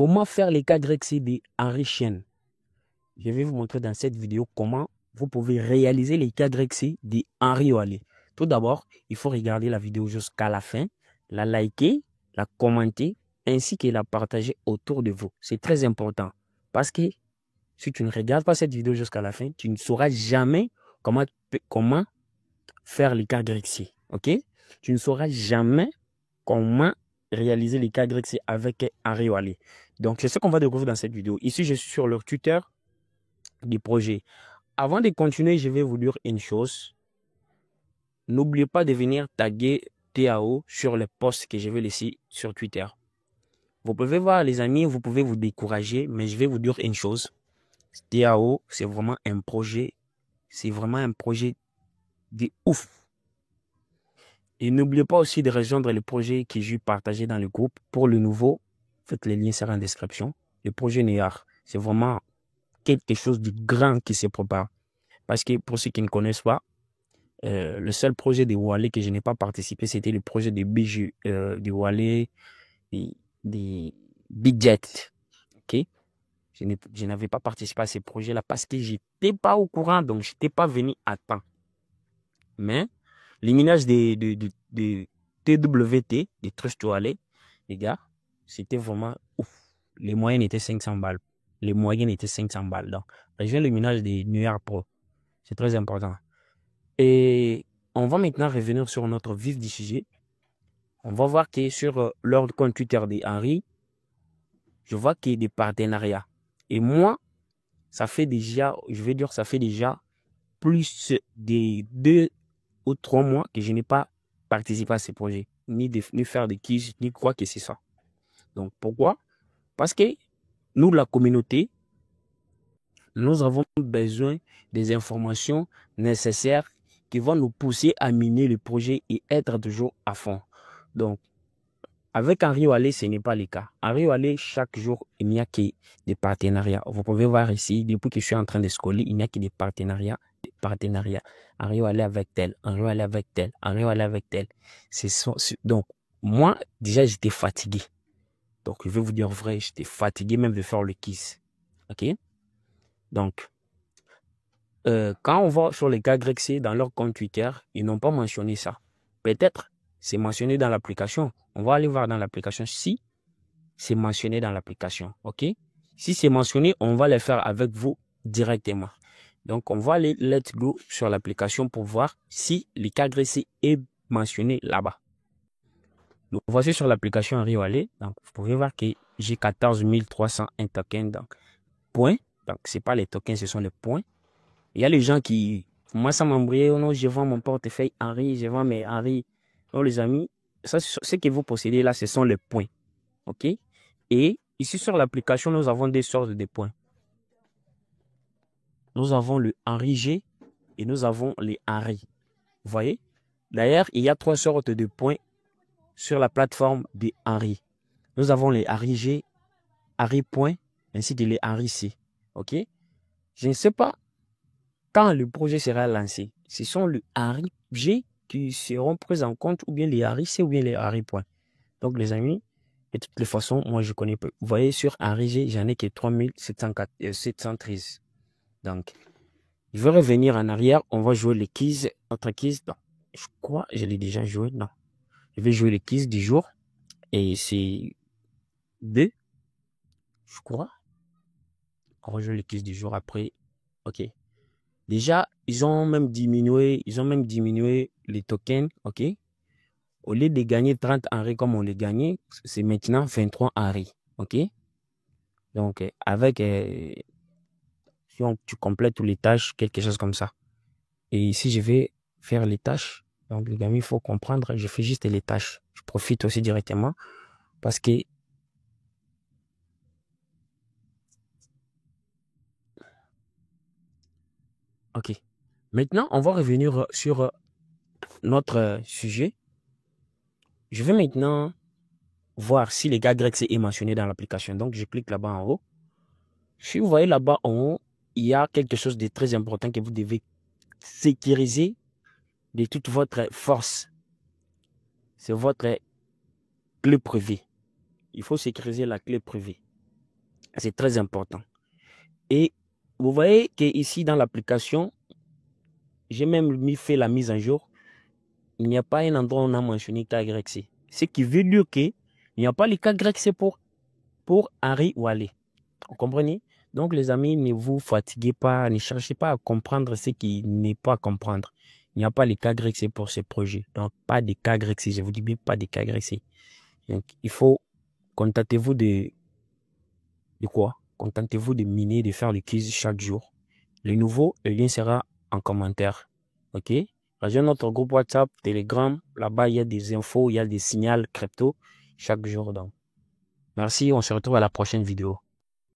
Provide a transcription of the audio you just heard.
comment faire les Y de Henri Chen. Je vais vous montrer dans cette vidéo comment vous pouvez réaliser les Y de Henri Wallet. Tout d'abord, il faut regarder la vidéo jusqu'à la fin, la liker, la commenter, ainsi que la partager autour de vous. C'est très important parce que si tu ne regardes pas cette vidéo jusqu'à la fin, tu ne sauras jamais comment faire les Y. Ok? Tu ne sauras jamais comment réaliser les Y avec Henri Wallet. Donc, c'est ce qu'on va découvrir dans cette vidéo. Ici, je suis sur leur Twitter du projet. Avant de continuer, je vais vous dire une chose. N'oubliez pas de venir taguer TAO sur les posts que je vais laisser sur Twitter. Vous pouvez voir, les amis, vous pouvez vous décourager, mais je vais vous dire une chose. TAO, c'est vraiment un projet. C'est vraiment un projet de ouf. Et n'oubliez pas aussi de rejoindre le projet que j'ai partagé dans le groupe. Pour le nouveau, faites les liens seront en description. Le projet Néar, c'est vraiment quelque chose de grand qui se prépare. Parce que pour ceux qui ne connaissent pas, le seul projet de Wallet que je n'ai pas participé, c'était le projet de BG, de Wallet, des Big Jet. Ok? Je n'avais pas participé à ces projets-là parce que je n'étais pas au courant, donc je n'étais pas venu à temps. Mais les minages de TWT, des Trust Wallet, les gars, c'était vraiment ouf. Les moyennes étaient 500 balles. Les moyennes étaient 500 balles. Donc, rejoins le minage des New York Pro. C'est très important. Et on va maintenant revenir sur notre vif du sujet. On va voir que sur leur compte Twitter d'Henri, je vois qu'il y a des partenariats. Et moi, ça fait déjà, je vais dire, ça fait déjà plus de 2 ou 3 mois que je n'ai pas participé à ces projets, ni faire des quiz, ni quoi que ce soit. Donc, pourquoi? Parce que nous, la communauté, nous avons besoin des informations nécessaires qui vont nous pousser à miner le projet et être toujours à fond. Donc, avec Henri Wallet, ce n'est pas le cas. Henri Wallet, chaque jour, il n'y a que des partenariats. Vous pouvez voir ici, depuis que je suis en train de scroller, il n'y a que des partenariats. Henri Wallet avec tel, Henri Wallet avec tel, Henri Wallet avec tel. Donc, moi, déjà, j'étais fatigué. Donc, je vais vous dire vrai, j'étais fatigué même de faire le kiss. OK? Donc, quand on va sur les KYC dans leur compte Twitter, ils n'ont pas mentionné ça. Peut-être c'est mentionné dans l'application. On va aller voir dans l'application si c'est mentionné dans l'application. OK? Si c'est mentionné, on va le faire avec vous directement. Donc, on va aller let's go sur l'application pour voir si le KYC est mentionné là-bas. Donc, voici sur l'application Henri Wallet. Donc, vous pouvez voir que j'ai 14 301 tokens. Donc, points. Donc, ce n'est pas les tokens, ce sont les points. Il y a les gens qui, moi, ça m'embrouille. Oh non, je vends mon portefeuille Henri, je vends mes Henri. Non, les amis, ça, ce que vous possédez là, ce sont les points. OK? Et ici sur l'application, nous avons des sortes de points. Nous avons le Henri G et nous avons les Henri. Vous voyez? D'ailleurs, il y a 3 sortes de points sur la plateforme des Henri. Nous avons les Henri G, Henri Point, ainsi que les Henri C. OK? Je ne sais pas quand le projet sera lancé. Ce sont les Henri G qui seront pris en compte, ou bien les Henri C, ou bien les Henri Point. Donc, les amis, de toutes les façons, moi, je connais peu. Vous voyez, sur Henri G, j'en ai que 3713. Donc, je vais revenir en arrière. On va jouer les quiz. Notre quiz, non. Je crois, je l'ai déjà joué. Non. Je vais jouer les quiz du jour. Et c'est 2, je crois. On va jouer les quiz du jour après. OK. Déjà, ils ont même diminué les tokens. OK. Au lieu de gagner 30 Henri comme on les gagnait, c'est maintenant 23 Henri. OK. Donc, avec, si tu complètes toutes les tâches, quelque chose comme ça. Et ici, je vais faire les tâches. Donc, les amis, il faut comprendre, je fais juste les tâches. Je profite aussi directement parce que OK. Maintenant, on va revenir sur notre sujet. Je vais maintenant voir si les gars Grex est mentionné dans l'application. Donc, je clique là-bas en haut. Si vous voyez là-bas en haut, il y a quelque chose de très important que vous devez sécuriser de toute votre force. C'est votre clé privée. Il faut sécuriser la clé privée. C'est très important. Et vous voyez que ici dans l'application, j'ai même fait la mise à jour. Il n'y a pas un endroit où on a mentionné KYC. Ce qui veut dire qu'il n'y a pas le KYC pour Henri Wallet. Vous comprenez? Donc, les amis, ne vous fatiguez pas, ne cherchez pas à comprendre ce qui n'est pas à comprendre. Il n'y a pas les KYC pour ce projet. Donc, pas de KYC. Je vous dis bien pas de KYC. Donc, il faut, contentez-vous de quoi? Contentez-vous de miner, de faire le quiz chaque jour. Le nouveau, le lien sera en commentaire. OK? Rejoignez notre groupe WhatsApp, Telegram. Là-bas, il y a des infos, il y a des signaux crypto chaque jour. Donc, merci. On se retrouve à la prochaine vidéo.